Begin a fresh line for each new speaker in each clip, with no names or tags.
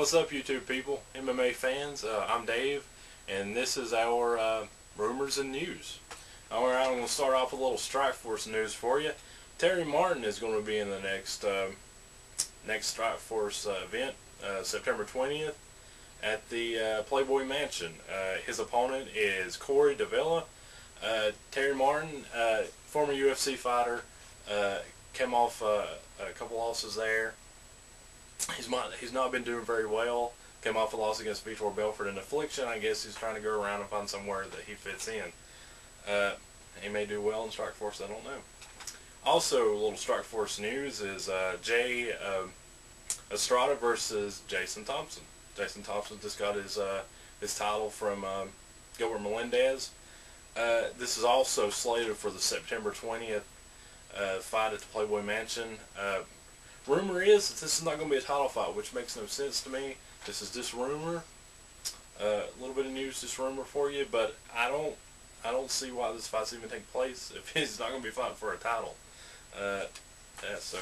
what's up, YouTube people, MMA fans? I'm Dave, and this is our rumors and news. Alright, I'm going to start off with a little Strikeforce news for you. Terry Martin is going to be in the next Strikeforce event, September 20th, at the Playboy Mansion. His opponent is Corey Davila. Terry Martin, former UFC fighter, came off a couple losses there. He's not been doing very well. Came off a loss against Vitor Belfort in Affliction. I guess he's trying to go around and find somewhere that he fits in. He may do well in Strikeforce, I don't know. Also, a little Strikeforce news is Jay Estrada versus Jason Thompson. Jason Thompson just got his title from Gilbert Melendez. This is also slated for the September 20th fight at the Playboy Mansion. Rumor is that this is not going to be a title fight, which makes no sense to me. This is just rumor. A little bit of news, just rumor for you, but I don't see why this fight's even taking place if he's not going to be fighting for a title. So,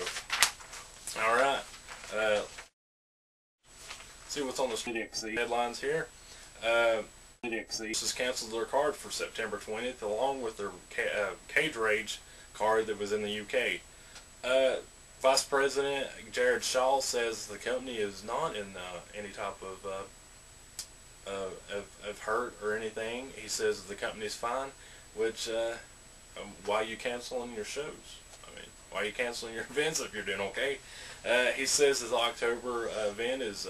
all right. See what's on the DXC headlines here. DXC has canceled their card for September 20th, along with their Cage Rage card that was in the UK. Vice President Jared Shaw says the company is not in any type of hurt or anything. He says the company is fine, which why are you canceling your shows? I mean, why are you canceling your events if you're doing okay? He says his October event is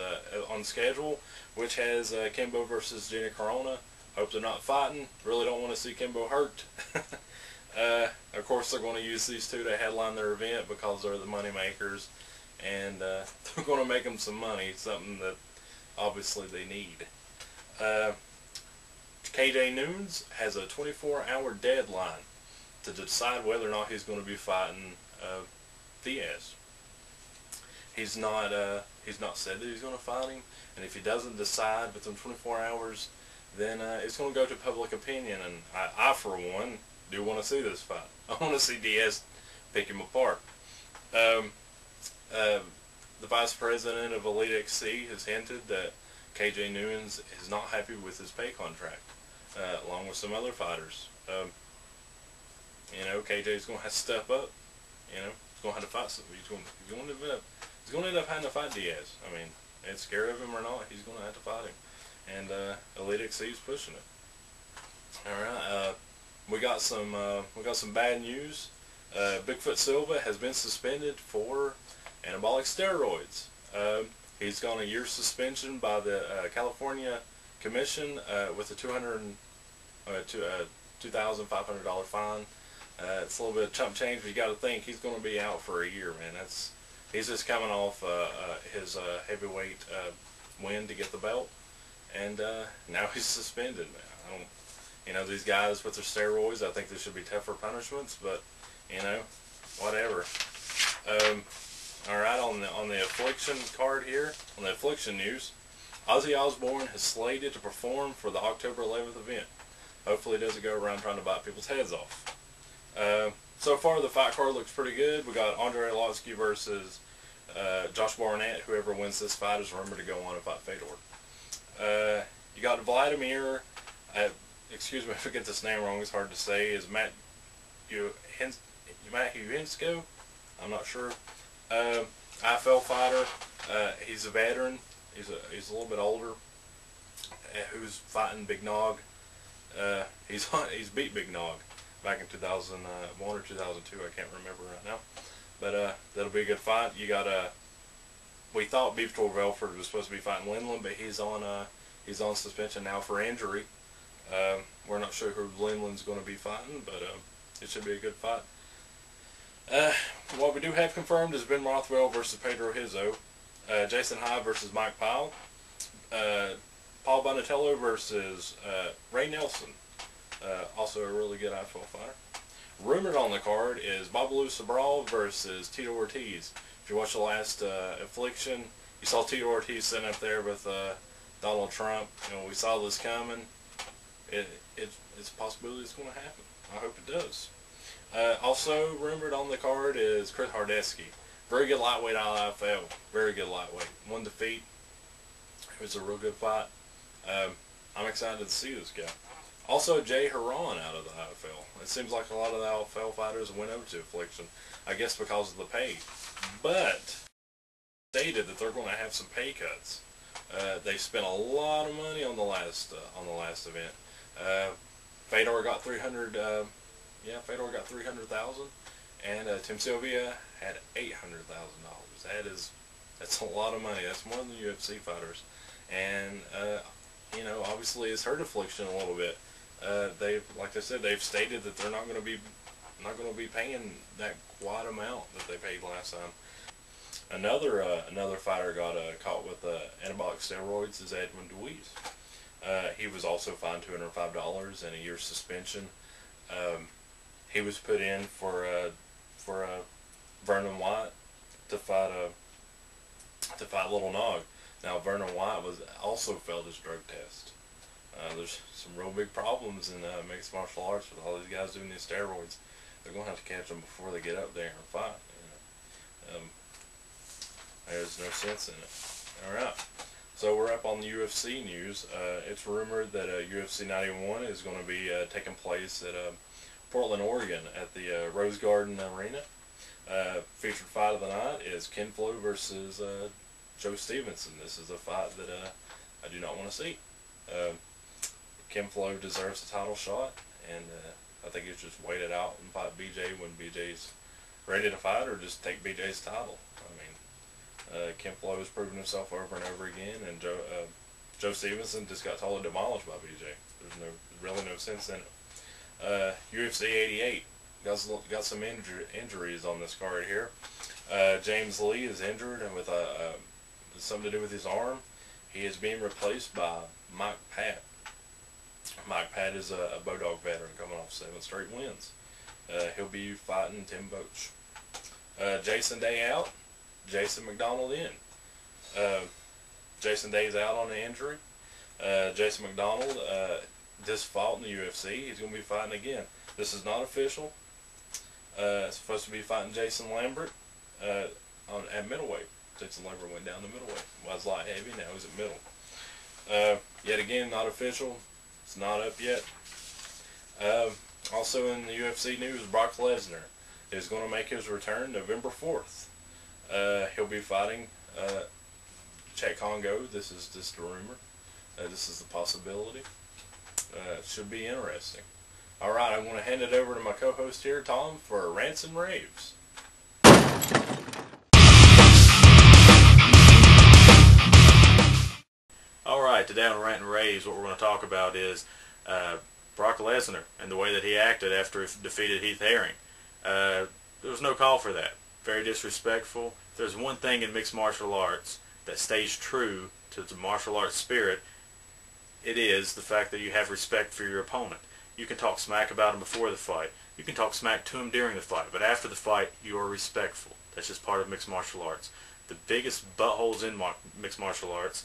on schedule, which has Kimbo versus Gina Carano. Hope they're not fighting. Really don't want to see Kimbo hurt. Of course, they're going to use these two to headline their event because they're the money makers, and they're going to make them some money, something that obviously they need. KJ Noons has a 24-hour deadline to decide whether or not he's going to be fighting Diaz. He's not said that he's going to fight him, and if he doesn't decide within 24 hours, then it's going to go to public opinion, and I for one, do want to see this fight. I want to see Diaz pick him apart. The Vice President of Elite XC has hinted that KJ Newens is not happy with his pay contract, along with some other fighters. You know, KJ's going to have to step up. You know, he's going to have to fight somebody. He's going to end up having to fight Diaz. I mean, it's scared of him or not, he's going to have to fight him. And Elite XC is pushing it. All right. We got some bad news. Bigfoot Silva has been suspended for anabolic steroids. He's got a year's suspension by the California Commission with a $2,500 fine. It's a little bit of chump change, but you got to think he's going to be out for a year, man. He's just coming off his heavyweight win to get the belt, and now he's suspended, man. You know, these guys with their steroids, I think there should be tougher punishments, but, you know, whatever. Alright, on the Affliction card here, on the Affliction news, Ozzy Osbourne has slated to perform for the October 11th event. Hopefully he doesn't go around trying to bite people's heads off. So far, the fight card looks pretty good. We got Andre Arlovsky versus Josh Barnett. Whoever wins this fight is rumored to go on and fight Fedor. You got Vladimir... excuse me if I get this name wrong, it's hard to say, is Matt Uhinsko? I'm not sure. IFL fighter. He's a veteran. He's a little bit older. Who's fighting Big Nog. He's beat Big Nog back in 2001 or 2002. I can't remember right now. But that'll be a good fight. You got we thought Vitor Belfort was supposed to be fighting Lindland, but he's on suspension now for injury. We're not sure who Lindland's going to be fighting, but it should be a good fight. What we do have confirmed is Ben Rothwell versus Pedro Hizzo, Jason High versus Mike Pyle, Paul Bonatello versus Ray Nelson, also a really good IFL fighter. Rumored on the card is Babalu Sobral versus Tito Ortiz. If you watched the last Affliction, you saw Tito Ortiz sitting up there with Donald Trump. You know, we saw this coming. It's a possibility it's going to happen. I hope it does. Also rumored on the card is Chris Hardesky. Very good lightweight IFL. Very good lightweight. One defeat. It was a real good fight. I'm excited to see this guy. Also, Jay Haran out of the IFL. It seems like a lot of the IFL fighters went over to Affliction, I guess because of the pay. But stated that they're going to have some pay cuts. They spent a lot of money on the last event. Fedor got 300. Fedor got 300,000, and Tim Sylvia had $800,000. That's a lot of money. That's more than the UFC fighters, and obviously it's hurt Affliction a little bit. Like I said, they've stated that they're not going to be paying that quite amount that they paid last time. Another fighter got caught with anabolic steroids is Edwin Deweese. He was also fined $205 and a year's suspension. He was put in for Vernon White to fight Little Nog. Now Vernon White also failed his drug test. There's some real big problems in mixed martial arts with all these guys doing these steroids. They're going to have to catch them before they get up there and fight. There's no sense in it. Alright, so we're up on the UFC news. It's rumored that UFC 91 is going to be taking place at Portland, Oregon at the Rose Garden Arena. Featured fight of the night is Ken Flo versus Joe Stevenson. This is a fight that I do not want to see. Ken Flo deserves a title shot, and I think he should just wait it out and fight BJ when BJ's ready to fight, or just take BJ's title. I mean, Ken Flo has proven himself over and over again, and Joe Stevenson just got totally demolished by BJ. There's really no sense in it. UFC 88 got some injuries on this card here. James Lee is injured and with something to do with his arm. He is being replaced by Mike Pat. Mike Pat is a Bodog veteran coming off 7 straight wins. He'll be fighting Tim Boach. Jason Day out. Jason McDonald in. Jason Day's out on an injury. Jason McDonald just fought in the UFC. He's going to be fighting again. This is not official. It's supposed to be fighting Jason Lambert at middleweight. Jason Lambert went down to middleweight. Was light heavy, now he's at middle. Yet again, not official. It's not up yet. Also in the UFC news, Brock Lesnar is going to make his return November 4th. He'll be fighting Chet Congo. This is just a rumor. This is the possibility. It should be interesting. Alright, I'm going to hand it over to my co-host here, Tom, for Rants and Raves.
Alright, today on Rant and Raves, what we're going to talk about is Brock Lesnar and the way that he acted after he defeated Heath Herring. There was no call for that. Very disrespectful. If there's one thing in mixed martial arts that stays true to the martial arts spirit, it is the fact that you have respect for your opponent. You can talk smack about him before the fight. You can talk smack to him during the fight. But after the fight, you are respectful. That's just part of mixed martial arts. The biggest buttholes in mixed martial arts,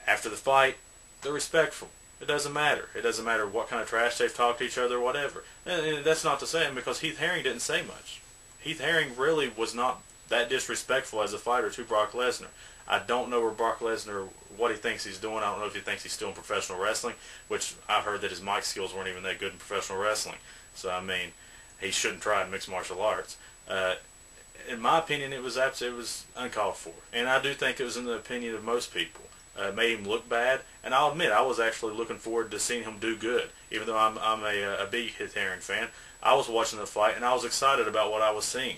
after the fight, they're respectful. It doesn't matter. It doesn't matter what kind of trash they've talked to each other or whatever. And that's not to say him, because Heath Herring didn't say much. Heath Herring really was not that disrespectful as a fighter to Brock Lesnar. I don't know where Brock Lesnar, what he thinks he's doing. I don't know if he thinks he's still in professional wrestling, which I've heard that his mic skills weren't even that good in professional wrestling. So, I mean, he shouldn't try mixed martial arts. In my opinion, it was uncalled for. And I do think it was in the opinion of most people. It made him look bad. And I'll admit, I was actually looking forward to seeing him do good. Even though I'm a big Heath Herring fan, I was watching the fight, and I was excited about what I was seeing.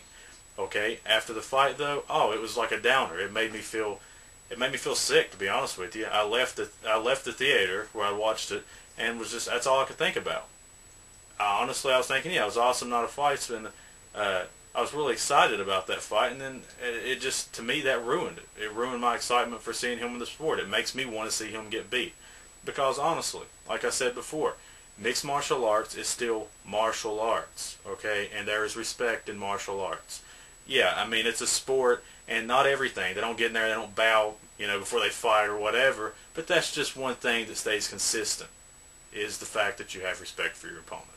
Okay, after the fight though, it was like a downer. It made me feel sick, to be honest with you. I left the theater where I watched it, and that's all I could think about. Honestly, I was thinking, yeah, it was awesome, not a fight, and I was really excited about that fight, and then it just, to me, that ruined it. It ruined my excitement for seeing him in the sport. It makes me want to see him get beat, because honestly, like I said before, mixed martial arts is still martial arts, okay, and there is respect in martial arts. Yeah, I mean, it's a sport, and not everything. They don't get in there, they don't bow, before they fight or whatever. But that's just one thing that stays consistent, is the fact that you have respect for your opponent.